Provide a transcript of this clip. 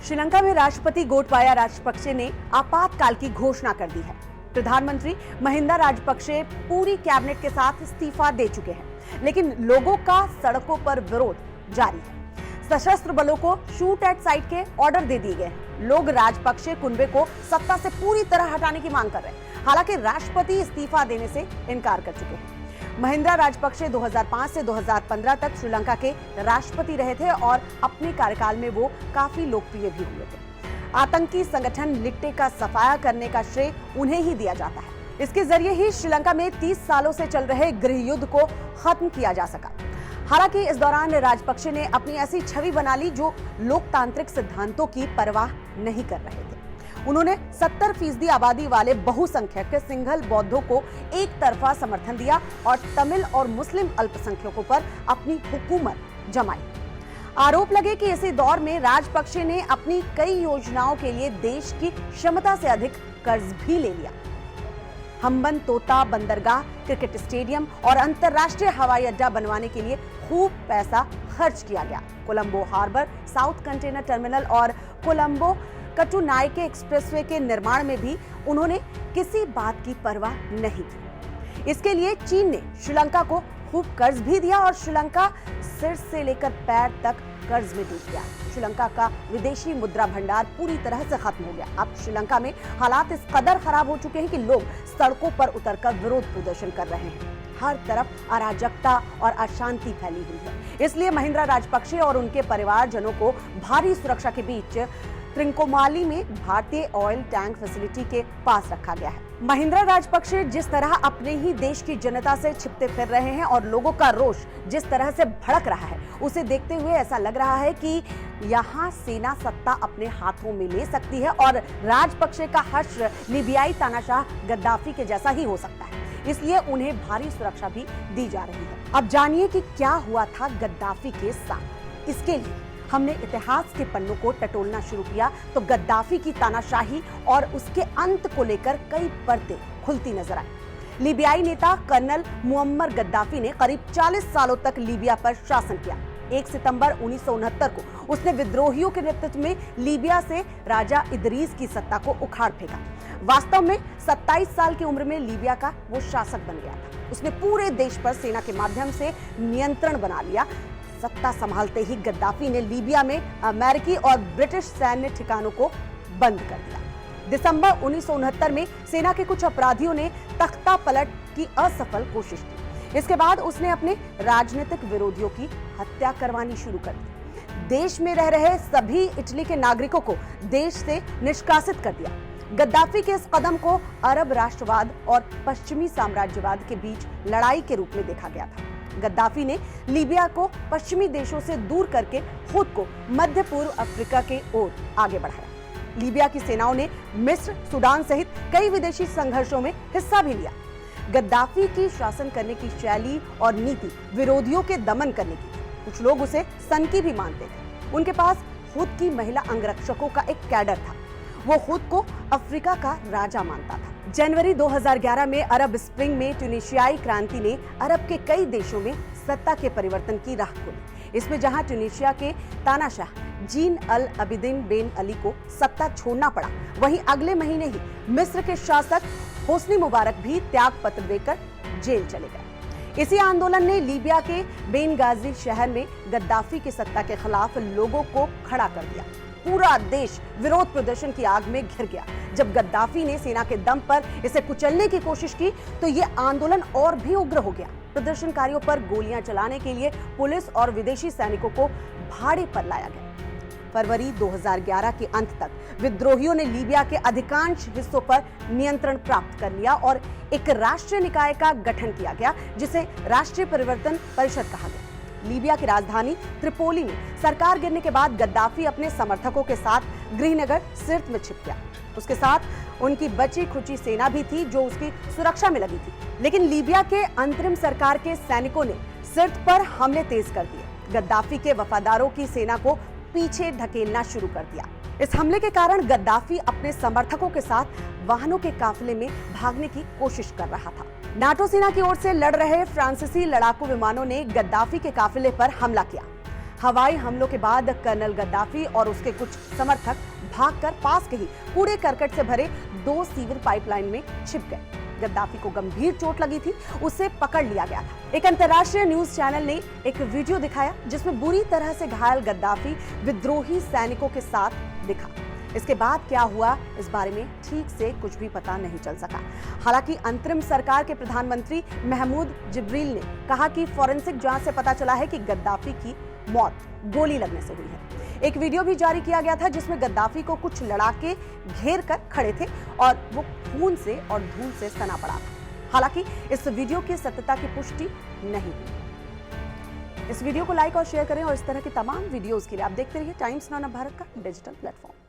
श्रीलंका में राष्ट्रपति गोटबाया राजपक्षे ने आपातकाल की घोषणा कर दी है। प्रधानमंत्री महिंदा राजपक्षे पूरी कैबिनेट के साथ इस्तीफा दे चुके हैं, लेकिन लोगों का सड़कों पर विरोध जारी है। सशस्त्र बलों को शूट एट साइट के ऑर्डर दे दिए गए हैं। लोग राजपक्षे कुनबे को सत्ता से पूरी तरह हटाने की मांग कर रहे हैं। हालांकि राष्ट्रपति इस्तीफा देने से इनकार कर चुके हैं। महिंदा राजपक्षे 2005 से 2015 तक श्रीलंका के राष्ट्रपति रहे थे और अपने कार्यकाल में वो काफी लोकप्रिय भी हुए थे। आतंकी संगठन लिट्टे का सफाया करने का श्रेय उन्हें ही दिया जाता है। इसके जरिए ही श्रीलंका में 30 सालों से चल रहे गृह युद्ध को खत्म किया जा सका। हालांकि इस दौरान राजपक्षे ने अपनी ऐसी छवि बना ली जो लोकतांत्रिक सिद्धांतों की परवाह नहीं कर रहे थे। उन्होंने 70% आबादी वाले बहुसंख्यक सिंघल बौद्धों को एक तरफा समर्थन दिया और तमिल और मुस्लिम अल्पसंख्यकों पर अपनी हुकूमत जमाई। आरोप लगे कि इसी दौर में राजपक्षे ने अपनी कई योजनाओं के लिए देश की क्षमता से अधिक कर्ज भी ले लिया। हम्बन तोता बंदरगाह, क्रिकेट स्टेडियम और अंतर्राष्ट्रीय हवाई अड्डा बनवाने के लिए खूब पैसा खर्च किया गया। Colombo harbour, south container terminal और कोलंबो कटुनाइके एक्सप्रेसवे के निर्माण में भी उन्होंने किसी बात की परवाह नहीं की। इसके लिए चीन ने श्रीलंका को खूब कर्ज भी दिया और श्रीलंका सिर से लेकर पैर तक कर्ज में डूब गया। श्रीलंका का विदेशी मुद्रा भंडार पूरी तरह से खत्म हो गया। अब श्रीलंका में हालात इस कदर खराब हो चुके हैं कि लोग सड़कों पर उतरकर विरोध प्रदर्शन कर रहे हैं। हर तरफ अराजकता और अशांति फैली हुई है। इसलिए महिंदा राजपक्षे और उनके परिवारजनों को भारी सुरक्षा के बीच त्रिंकोमाली में भारतीय ऑयल टैंक फैसिलिटी के पास रखा गया है। महिंदा राजपक्षे जिस तरह अपने ही देश की जनता से छिपते फिर रहे हैं और लोगों का रोष जिस तरह से भड़क रहा है, उसे देखते हुए ऐसा लग रहा है कि यहाँ सेना सत्ता अपने हाथों में ले सकती है और राजपक्षे का हश्र लीबियाई तानाशाह गद्दाफी के जैसा ही हो सकता है। इसलिए उन्हें भारी सुरक्षा भी दी जा रही है। अब जानिए कि क्या हुआ था गद्दाफी के साथ। इसके लिए हमने इतिहास के पन्नों को टटोलना शुरू किया तो गद्दाफी की तानाशाही और उसके अंत को लेकर कई परतें खुलती नजर आई। लीबियाई नेता कर्नल मुअम्मर गद्दाफी ने करीब 40 सालों तक लीबिया पर शासन किया। 1 सितंबर 1969 को उसने विद्रोहियों के नेतृत्व में लीबिया से राजा इदरीस की सत्ता को उखाड़ फेंका। वास्तव में 27 साल की उम्र में लीबिया का वो शासक बन गया था। उसने पूरे देश पर सेना के माध्यम से नियंत्रण बना लिया। सत्ता संभालते ही गद्दाफी ने लीबिया में अमेरिकी और ब्रिटिश सैन्य ठिकानों को बंद कर दिया। दिसंबर 1969 में सेना के कुछ अपराधियों ने तख्ता पलट की असफल कोशिश की। इसके बाद उसने अपने राजनीतिक विरोधियों की हत्या करवानी शुरू कर दी। देश में रह रहे सभी इटली के नागरिकों को देश से निष्कासित कर दिया। गद्दाफी के इस कदम को अरब राष्ट्रवाद और पश्चिमी साम्राज्यवाद के बीच लड़ाई के रूप में देखा गया था। गद्दाफी ने लीबिया को पश्चिमी देशों से दूर करके खुद को मध्य पूर्व अफ्रीका के ओर आगे बढ़ाया। लीबिया की सेनाओं ने मिस्र, सूडान सहित कई विदेशी संघर्षों में हिस्सा भी लिया। गद्दाफी की शासन करने की शैली और नीति विरोधियों के दमन करने की थी। कुछ लोग उसे सनकी भी मानते थे। उनके पास खुद की महिला अंगरक्षकों का एक कैडर था। वो खुद को अफ्रीका का राजा मानता था। जनवरी 2011 में अरब स्प्रिंग में ट्यूनीशियाई क्रांति ने अरब के कई देशों में सत्ता के परिवर्तन की राह खोली। इसमें जहां ट्यूनीशिया के तानाशाह जीन अल अबिदीन बेन अली को सत्ता छोड़ना पड़ा, वहीं अगले महीने ही मिस्र के शासक होस्नी मुबारक भी त्याग पत्र देकर जेल चले गए। इसी आंदोलन ने लीबिया के बेनगाजी शहर में गद्दाफी की सत्ता के खिलाफ लोगों को खड़ा कर दिया। पूरा देश विरोध प्रदर्शन की आग में घिर गया। जब गद्दाफी ने सेना के दम पर इसे कुचलने की कोशिश की तो ये आंदोलन और भी उग्र हो गया। प्रदर्शनकारियों पर गोलियां चलाने के लिए पुलिस और विदेशी सैनिकों को भाड़े पर लाया गया। फरवरी 2011 के अंत तक विद्रोहियों ने लीबिया के अधिकांश हिस्सों पर नियंत्रण प्राप्त कर लिया और एक राष्ट्रीय निकाय का गठन किया गया, जिसे राष्ट्रीय परिवर्तन परिषद कहा गया। लीबिया की राजधानी त्रिपोली में सरकार गिरने के बाद गद्दाफी अपने समर्थकों के साथ गृहनगर सिर्त में छिप गया। उसके साथ उनकी बची खुची सेना भी थी जो उसकी सुरक्षा में लगी थी। लेकिन लीबिया के अंतरिम सरकार के सैनिकों ने सिर्त पर हमले तेज कर दिए। गद्दाफी के वफादारों की सेना को पीछे ढकेलना शुरू कर दिया। इस हमले के कारण गद्दाफी अपने समर्थकों के साथ वाहनों के काफिले में भागने की कोशिश कर रहा था। नाटो सेना की ओर से लड़ रहे फ्रांसीसी लड़ाकू विमानों ने गद्दाफी के काफिले पर हमला किया। हवाई हमलों के बाद कर्नल गद्दाफी और उसके कुछ समर्थक भागकर पास के ही कूड़े करकट से भरे 2 सीवर पाइपलाइन में छिप गए। गद्दाफी को गंभीर चोट लगी थी, उसे पकड़ लिया गया था। एक अंतर्राष्ट्रीय न्यूज चैनल ने एक वीडियो दिखाया जिसमें बुरी तरह से घायल गद्दाफी विद्रोही सैनिकों के साथ दिखा। इसके बाद क्या हुआ इस बारे में ठीक से कुछ भी पता नहीं चल सका। हालांकि अंतरिम सरकार के प्रधानमंत्री महमूद जिब्रील ने कहा कि फॉरेंसिक जांच से पता चला है कि गद्दाफी की मौत गोली लगने से हुई है। एक वीडियो भी जारी किया गया था जिसमें गद्दाफी को कुछ लड़ाके घेर कर खड़े थे और वो खून से और धूल से सना पड़ा था। हालांकि इस वीडियो की सत्यता की पुष्टि नहीं हुई। इस वीडियो को लाइक और शेयर करें और इस तरह की तमाम वीडियोस के लिए आप देखते रहिए टाइम्स नाउ भारत का डिजिटल प्लेटफॉर्म।